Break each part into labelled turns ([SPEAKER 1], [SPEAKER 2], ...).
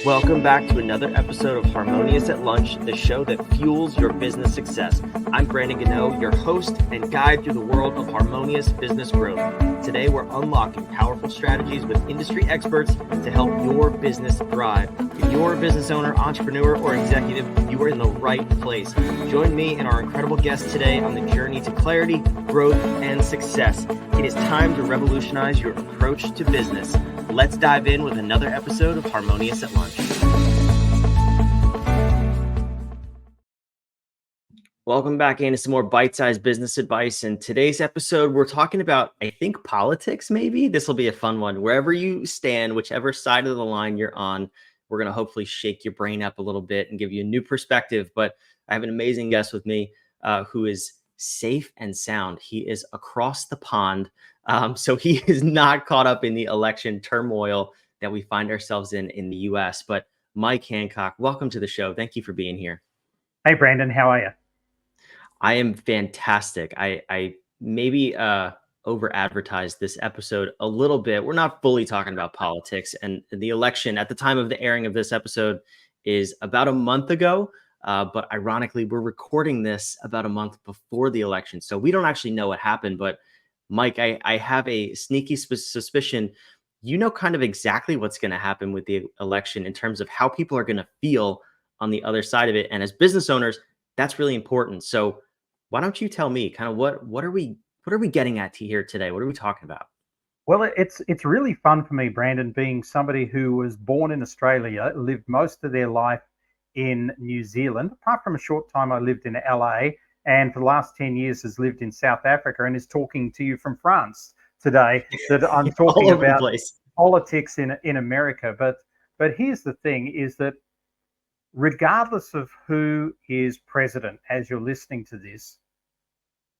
[SPEAKER 1] Welcome back to another episode of Harmonious at Lunch, the show that fuels your business success. I'm Brandon Gano, your host and guide through the world of harmonious business growth. Today, we're unlocking powerful strategies with industry experts to help your business thrive. If you're a business owner, entrepreneur, or executive, you are in the right place. Join me and our incredible guests today on the journey to clarity, growth, and success. It is time to revolutionize your approach to business. Let's dive in with another episode of Harmonious at Lunch. Welcome back into some more bite-sized business advice. In today's episode, we're talking about, I think, politics, maybe. This will be a fun one. Wherever you stand, whichever side of the line you're on, we're going to hopefully shake your brain up a little bit and give you a new perspective. But I have an amazing guest with me who is safe and sound. He is across the pond. So he is not caught up in the election turmoil that we find ourselves in the US. But Mike Handcock, welcome to the show. Thank you for being here.
[SPEAKER 2] Hey, Brandon, how are you?
[SPEAKER 1] I am fantastic. I maybe over advertised this episode a little bit. We're not fully talking about politics, and the election at the time of the airing of this episode is about a month ago. But ironically, we're recording this about a month before the election. So we don't actually know what happened. But Mike, I have a sneaky suspicion, you know, kind of exactly what's going to happen with the election in terms of how people are going to feel on the other side of it. And as business owners, that's really important. So why don't you tell me kind of what are we getting at here today? What are we talking about?
[SPEAKER 2] Well, it's really fun for me, Brandon, being somebody who was born in Australia, lived most of their life in New Zealand. Apart from a short time, I lived in LA, and for the last 10 years has lived in South Africa and is talking to you from France today. That I'm talking about politics in America. But here's the thing: is that regardless of who is president, as you're listening to this,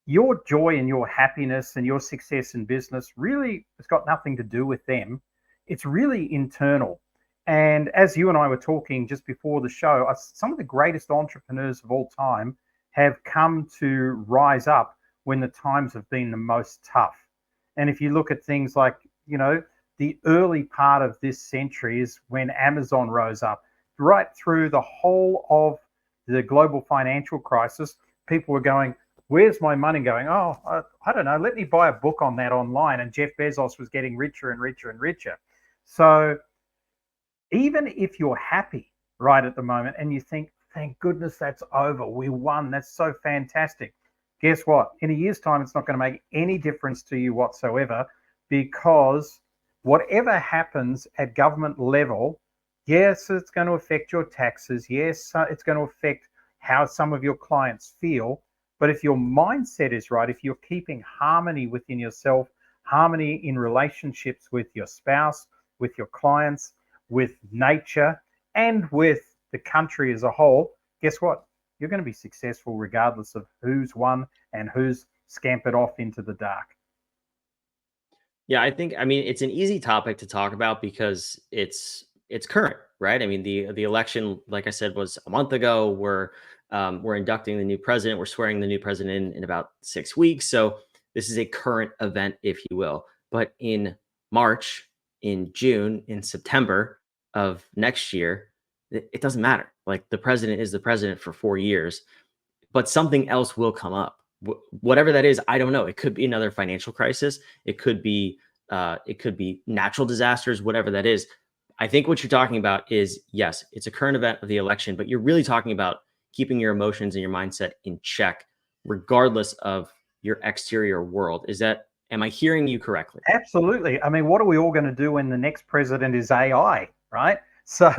[SPEAKER 2] your joy and your happiness and your success in business really has got nothing to do with them. It's really internal. And as you and I were talking just before the show, some of the greatest entrepreneurs of all time have come to rise up when the times have been the most tough. And if you look at things like, you know, the early part of this century is when Amazon rose up, right through the whole of the global financial crisis. People were going, where's my money going? Oh, I don't know. Let me buy a book on that online. And Jeff Bezos was getting richer and richer and richer. So even if you're happy right at the moment and you think, thank goodness that's over, we won, that's so fantastic. Guess what? In a year's time, it's not going to make any difference to you whatsoever, because whatever happens at government level, yes, it's going to affect your taxes. Yes, it's going to affect how some of your clients feel. But if your mindset is right, if you're keeping harmony within yourself, harmony in relationships with your spouse, with your clients, with nature, and with the country as a whole, guess what? You're going to be successful regardless of who's won and who's scampered off into the dark.
[SPEAKER 1] Yeah, I mean, it's an easy topic to talk about because it's current, right? I mean, the election, like I said, was a month ago. We're inducting the new president. We're swearing the new president in about 6 weeks. So this is a current event, if you will. But in March, in June, in September of next year, it doesn't matter. Like, the president is the president for 4 years, but something else will come up. Whatever that is, I don't know. It could be another financial crisis. It could be natural disasters, whatever that is. I think what you're talking about is, yes, it's a current event of the election, but you're really talking about keeping your emotions and your mindset in check, regardless of your exterior world. Am I hearing you correctly?
[SPEAKER 2] Absolutely. I mean, what are we all going to do when the next president is AI, right? So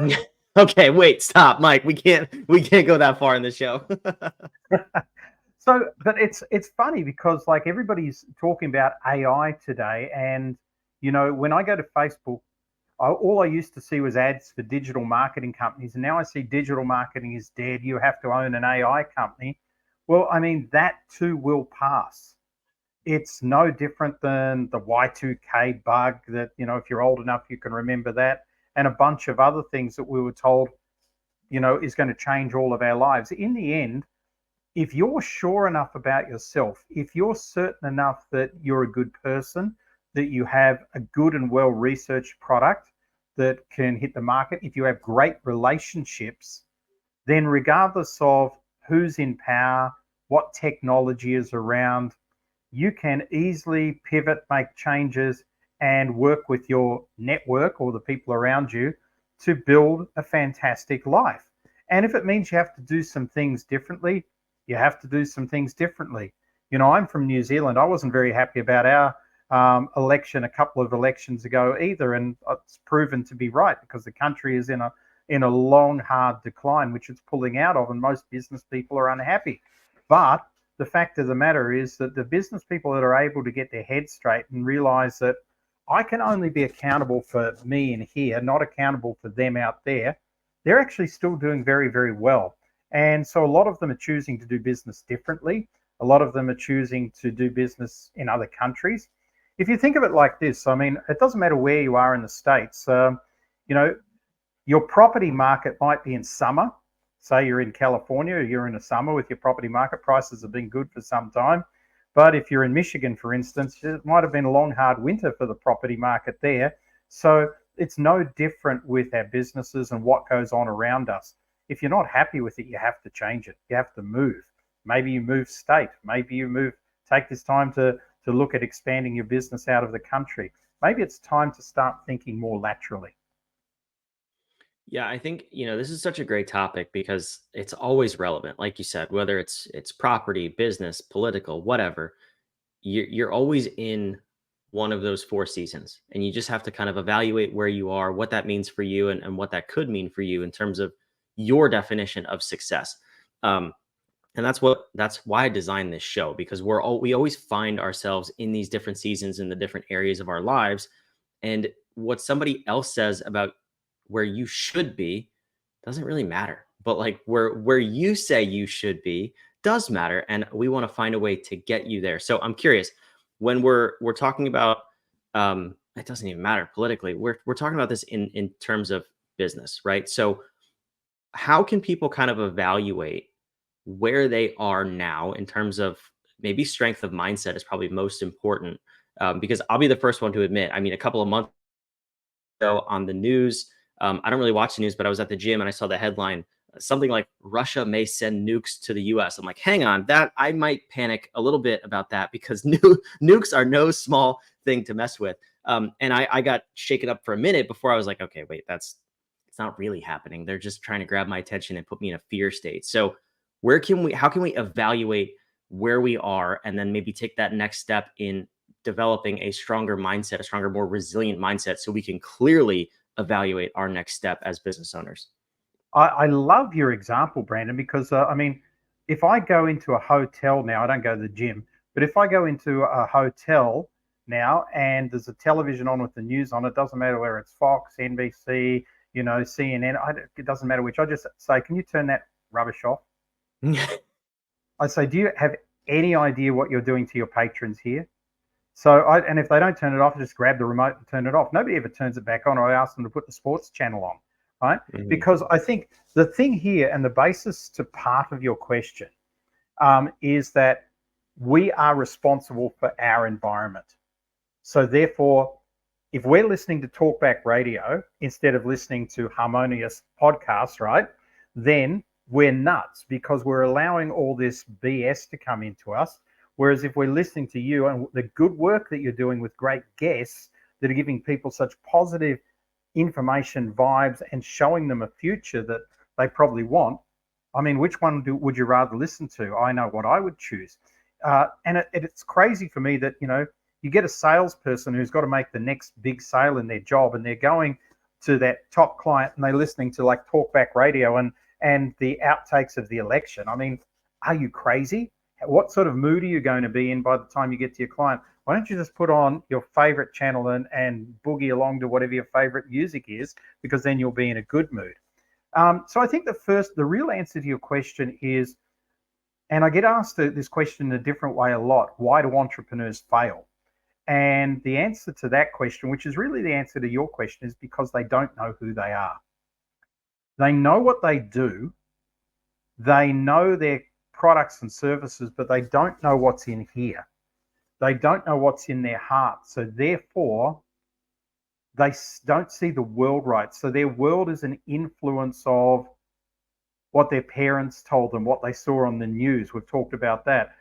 [SPEAKER 1] okay, wait, stop, Mike. We can't go that far in the show.
[SPEAKER 2] So, but it's funny because like everybody's talking about AI today, and you know, when I go to Facebook, all I used to see was ads for digital marketing companies, and now I see digital marketing is dead. You have to own an AI company. Well, I mean, that too will pass. It's no different than the Y2K bug that, you know, if you're old enough, you can remember that, and a bunch of other things that we were told, you know, is going to change all of our lives. In the end, if you're sure enough about yourself, if you're certain enough that you're a good person, that you have a good and well researched product, that can hit the market, if you have great relationships, then regardless of who's in power, what technology is around, you can easily pivot, make changes, and work with your network or the people around you to build a fantastic life. And if it means you have to do some things differently, you have to do some things differently. I'm from New Zealand. I wasn't very happy about our election a couple of elections ago either, and it's proven to be right because the country is in a long, hard decline, which it's pulling out of, and most business people are unhappy. But the fact of the matter is that the business people that are able to get their heads straight and realize that I can only be accountable for me in here, not accountable for them out there, they're actually still doing very, very well. And so a lot of them are choosing to do business differently. A lot of them are choosing to do business in other countries. If you think of it like this, I mean, it doesn't matter where you are in the States. You know, your property market might be in summer. Say you're in California, you're in a summer with your property market. Prices have been good for some time. But if you're in Michigan, for instance, it might have been a long, hard winter for the property market there. So it's no different with our businesses and what goes on around us. If you're not happy with it, you have to change it. You have to move. Maybe you move state. Maybe you move, take this time to look at expanding your business out of the country. Maybe it's time to start thinking more laterally.
[SPEAKER 1] Yeah, I think, this is such a great topic because it's always relevant. Like you said, whether it's property, business, political, whatever, you're always in one of those four seasons. And you just have to kind of evaluate where you are, what that means for you, and what that could mean for you in terms of your definition of success. Um, and that's why I designed this show, because we always find ourselves in these different seasons in the different areas of our lives. And what somebody else says about where you should be doesn't really matter. But like where you say you should be does matter. And we want to find a way to get you there. So I'm curious, when we're talking about it doesn't even matter politically. We're talking about this in terms of business, right? So how can people kind of evaluate where they are now in terms of maybe strength of mindset is probably most important, because I'll be the first one to admit, I mean, a couple of months ago on the news, I don't really watch the news, but I was at the gym and I saw the headline, something like Russia may send nukes to the US. I'm like, hang on, that I might panic a little bit about that because nukes are no small thing to mess with. And I got shaken up for a minute before I was like, okay, wait, it's not really happening. They're just trying to grab my attention and put me in a fear state. So how can we evaluate where we are and then maybe take that next step in developing a stronger mindset, a stronger, more resilient mindset so we can clearly evaluate our next step as business owners?
[SPEAKER 2] I love your example, Brandon, because I mean, if I go into a hotel now, I don't go to the gym, but if I go into a hotel now and there's a television on with the news on, it doesn't matter whether it's Fox, NBC, CNN, it doesn't matter which. I just say, can you turn that rubbish off? I say, do you have any idea what you're doing to your patrons here? And if they don't turn it off, just grab the remote and turn it off. Nobody ever turns it back on, or I ask them to put the sports channel on, right?
[SPEAKER 1] Mhm.
[SPEAKER 2] Because I think the thing here and the basis to part of your question is that we are responsible for our environment. So therefore, if we're listening to talkback radio instead of listening to Harmonious podcasts, right, then we're nuts because we're allowing all this BS to come into us. Whereas if we're listening to you and the good work that you're doing with great guests that are giving people such positive information, vibes, and showing them a future that they probably want, I mean, which one would you rather listen to? I know what I would choose. And it's crazy for me that, you get a salesperson who's got to make the next big sale in their job, and they're going to that top client and they're listening to like talkback radio and the outtakes of the election. I mean, are you crazy? What sort of mood are you going to be in by the time you get to your client? Why don't you just put on your favorite channel and boogie along to whatever your favorite music is, because then you'll be in a good mood. So I think the real answer to your question is, and I get asked this question in a different way a lot, why do entrepreneurs fail? And the answer to that question, which is really the answer to your question, is because they don't know who they are. They know what they do, they know their products and services, but they don't know what's in here. They don't know what's in their heart. So therefore, they don't see the world right. So their world is an influence of what their parents told them, what they saw on the news. We've talked about that.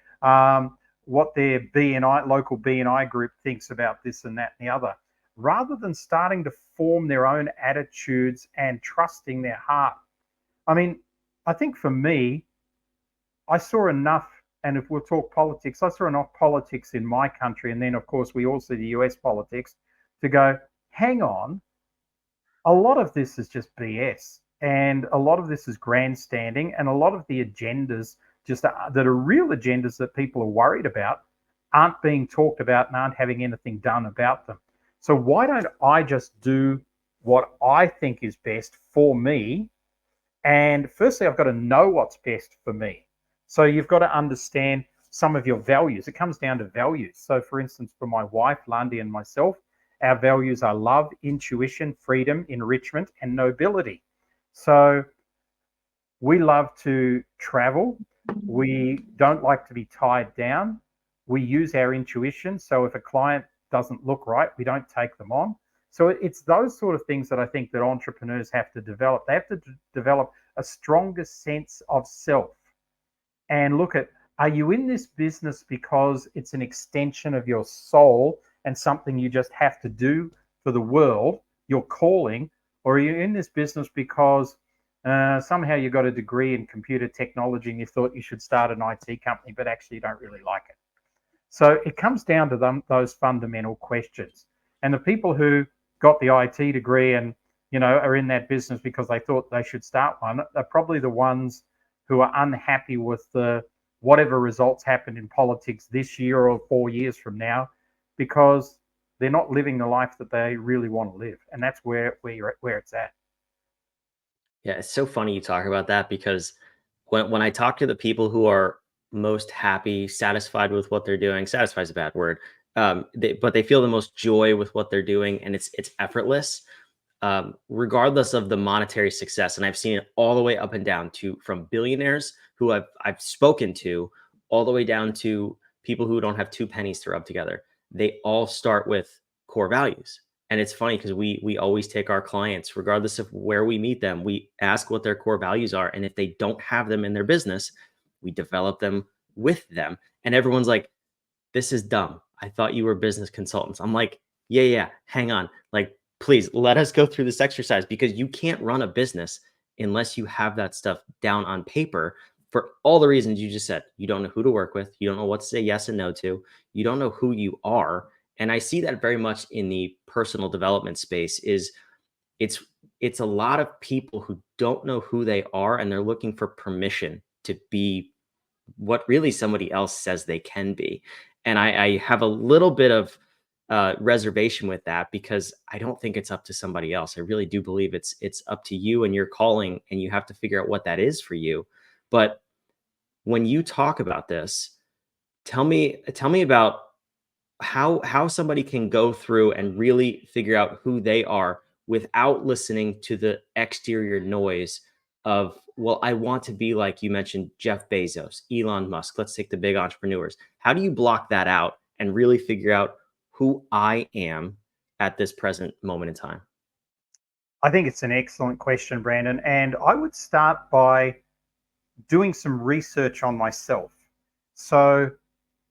[SPEAKER 2] What their BNI, local BNI group thinks about this and that and the other, rather than starting to form their own attitudes and trusting their heart. I mean, I think for me, I saw enough, and if we'll talk politics, I saw enough politics in my country, and then of course we all see the US politics, to go, hang on, a lot of this is just BS, and a lot of this is grandstanding, and a lot of the agendas just that are real agendas that people are worried about aren't being talked about and aren't having anything done about them. So why don't I just do what I think is best for me? And firstly, I've got to know what's best for me. So you've got to understand some of your values. It comes down to values. So, for instance, for my wife, Lundy, and myself, our values are love, intuition, freedom, enrichment, and nobility. So we love to travel. We don't like to be tied down. We use our intuition. So if a client doesn't look right, we don't take them on. So it's those sort of things that I think that entrepreneurs have to develop. They have to develop a stronger sense of self and look at, are you in this business because it's an extension of your soul and something you just have to do for the world, your calling, or are you in this business because somehow you got a degree in computer technology and you thought you should start an IT company, but actually you don't really like it? So it comes down to those fundamental questions. And the people who got the IT degree and are in that business because they thought they should start one are probably the ones who are unhappy with the whatever results happen in politics this year or 4 years from now, because they're not living the life that they really want to live, and that's where it's at.
[SPEAKER 1] Yeah, it's so funny you talk about that because when I talk to the people who are most happy, satisfied with what they're doing, satisfied is a bad word, but they feel the most joy with what they're doing, and it's effortless, regardless of the monetary success. And I've seen it all the way up and down to from billionaires who I've spoken to, all the way down to people who don't have two pennies to rub together. They all start with core values. And it's funny because we always take our clients, regardless of where we meet them, we ask what their core values are. And if they don't have them in their business, we develop them with them. And everyone's like, this is dumb. I thought you were business consultants. I'm like, yeah, yeah, hang on. Like, please let us go through this exercise because you can't run a business unless you have that stuff down on paper for all the reasons you just said. You don't know who to work with. You don't know what to say yes and no to. You don't know who you are. And I see that very much in the personal development space is it's it's a lot of people who don't know who they are and they're looking for permission to be what really somebody else says they can be. And I have a little bit of reservation with that because I don't think it's up to somebody else. I really do believe it's up to you and your calling, and you have to figure out what that is for you. But when you talk about this, tell me about how somebody can go through and really figure out who they are without listening to the exterior noise of, well, I want to be like you mentioned, Jeff Bezos, Elon Musk. Let's take the big entrepreneurs. How do you block that out and really figure out who I am at this present moment in time?
[SPEAKER 2] I think it's an excellent question, Brandon, and I would start by doing some research on myself. So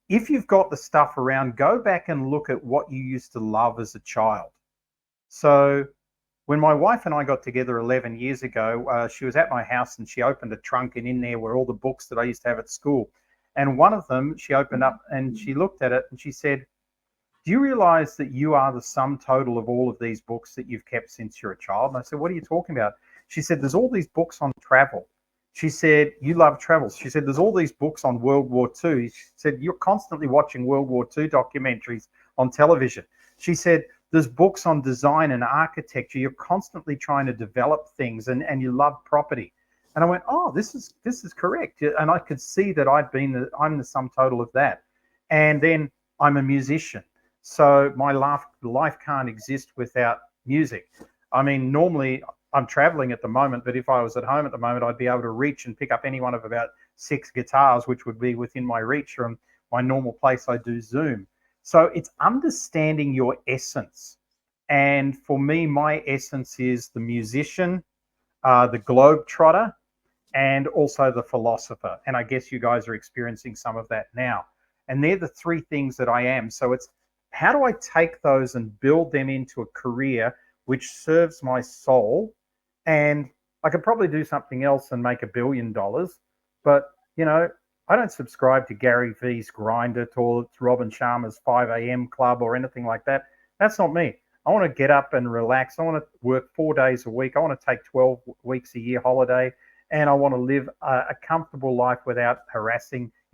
[SPEAKER 2] if you've got the stuff around, go back and look at what you used to love as a child. So when my wife and I got together 11 years ago, she was at my house and she opened a trunk, and in there were all the books that I used to have at school. And one of them she opened up and she looked at it and she said, do you realize that you are the sum total of all of these books that you've kept since you're a child? And I said, what are you talking about? She said, there's all these books on travel. She said, you love travels. She said, there's all these books on World War II. She said, you're constantly watching World War II documentaries on television. She said, there's books on design and architecture. You're constantly trying to develop things, and you love property. And I went, oh, this is correct. And I could see that I'm the sum total of that. And then I'm a musician. So my life can't exist without music. I mean, normally I'm traveling at the moment, but if I was at home at the moment, I'd be able to reach and pick up any one of about 6 guitars, which would be within my reach from my normal place I do Zoom. So it's understanding your essence And for me, my essence is the musician, the globetrotter, and also the philosopher. And I guess you guys are experiencing some of that now. And they're the three things that I am. So it's how do I take those and build them into a career which serves my soul? And I could probably do something else and make $1 billion, but I don't subscribe to Gary Vee's Grinder or to Robin Sharma's 5 a.m. club or anything like that. That's not me. I want to get up and relax. I want to work 4 days a week. I want to take 12 weeks a year holiday, and I want to live a comfortable life without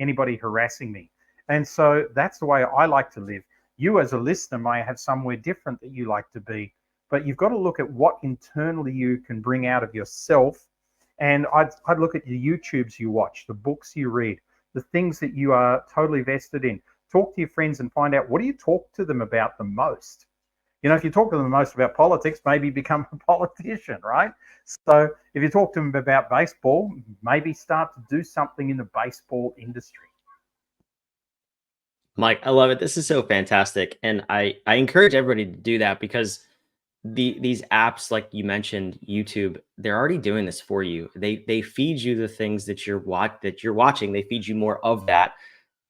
[SPEAKER 2] anybody harassing me. And so that's the way I like to live. You as a listener may have somewhere different that you like to be, but you've got to look at what internally you can bring out of yourself. And I'd look at the YouTubes you watch, the books you read, the things that you are totally vested in. Talk to your friends and find out, what do you talk to them about the most? If you talk to them the most about politics, maybe become a politician, right? So if you talk to them about baseball, maybe start to do something in the baseball industry.
[SPEAKER 1] Mike, I love it. This is so fantastic. And I encourage everybody to do that because these apps, like you mentioned, YouTube, they're already doing this for you. They feed you the things that you're watching. They feed you more of that,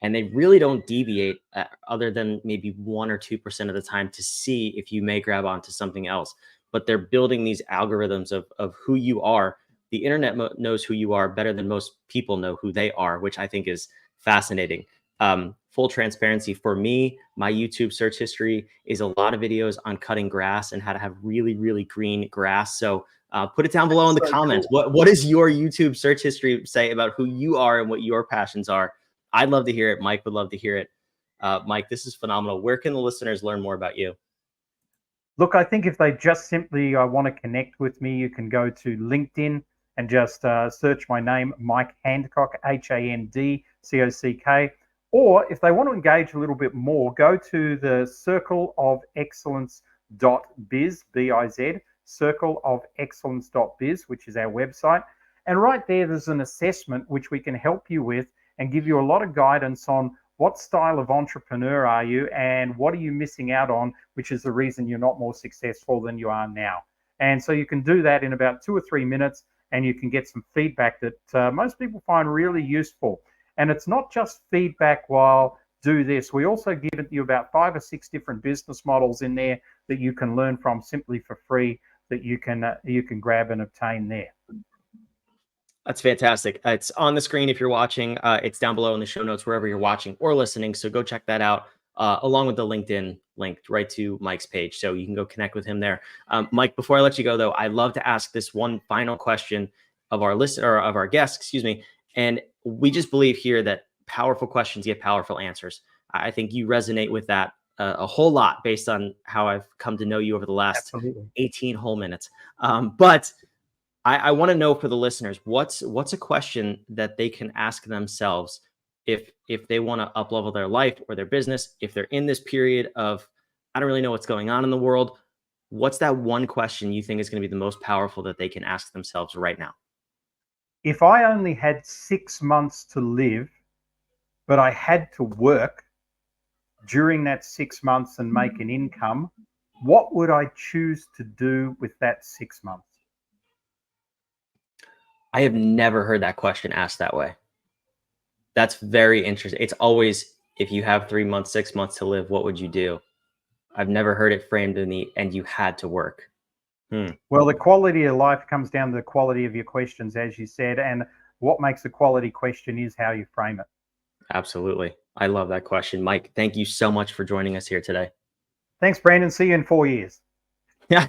[SPEAKER 1] and they really don't deviate other than maybe 1 or 2% of the time to see if you may grab onto something else. But they're building these algorithms of who you are. The internet knows who you are better than most people know who they are, which I think is fascinating. Full transparency for me, my YouTube search history is a lot of videos on cutting grass and how to have really, really green grass. So put it down below in the
[SPEAKER 2] So
[SPEAKER 1] comments.
[SPEAKER 2] cool.
[SPEAKER 1] What does your YouTube search history say about who you are and what your passions are? I'd love to hear it. Mike would love to hear it. Mike, this is phenomenal. Where can the listeners learn more about you?
[SPEAKER 2] Look, I think if they just simply want to connect with me, you can go to LinkedIn and just search my name, Mike Handcock, Handcock. Or if they want to engage a little bit more, go to the Circle of Excellence.biz, B-I-Z, Circle of Excellence.biz, which is our website. And right there's an assessment which we can help you with and give you a lot of guidance on what style of entrepreneur are you and what are you missing out on, which is the reason you're not more successful than you are now. And so you can do that in about 2 or 3 minutes, and you can get some feedback that most people find really useful. And it's not just feedback while do this. We also give you about 5 or 6 different business models in there that you can learn from simply for free, that you can grab and obtain there.
[SPEAKER 1] That's fantastic. It's on the screen if you're watching. It's down below in the show notes wherever you're watching or listening. So go check that out, along with the LinkedIn link right to Mike's page. So you can go connect with him there. Mike, before I let you go, though, I'd love to ask this one final question of our listener or of our guests, excuse me. And we just believe here that powerful questions get powerful answers. I think you resonate with that a whole lot based on how I've come to know you over the last
[SPEAKER 2] Absolutely.
[SPEAKER 1] 18 whole minutes. But I want to know for the listeners, what's a question that they can ask themselves if they want to up level their life or their business, if they're in this period of, I don't really know what's going on in the world. What's that one question you think is going to be the most powerful that they can ask themselves right now?
[SPEAKER 2] If I only had 6 months to live, but I had to work during that 6 months and make an income, what would I choose to do with that 6 months?
[SPEAKER 1] I have never heard that question asked that way. That's very interesting. It's always, if you have 3 months, 6 months to live, what would you do? I've never heard it framed in the, and you had to work.
[SPEAKER 2] Well, the quality of life comes down to the quality of your questions, as you said, and what makes a quality question is how you frame it.
[SPEAKER 1] Absolutely. I love that question. Mike, thank you so much for joining us here today.
[SPEAKER 2] Thanks, Brandon. See you in 4 years.
[SPEAKER 1] Yeah.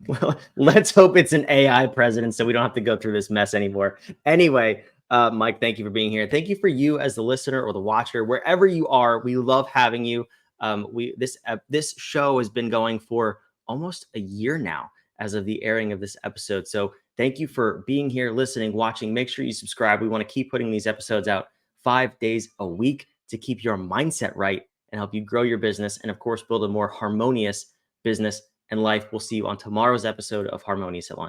[SPEAKER 1] Well, let's hope it's an AI president so we don't have to go through this mess anymore. Anyway, Mike, thank you for being here. Thank you for you as the listener or the watcher, wherever you are. We love having you. This show has been going for almost a year now as of the airing of this episode. So thank you for being here, listening, watching. Make sure you subscribe. We want to keep putting these episodes out 5 days a week to keep your mindset right and help you grow your business and, of course, build a more harmonious business and life. We'll see you on tomorrow's episode of Harmonious at Lunch.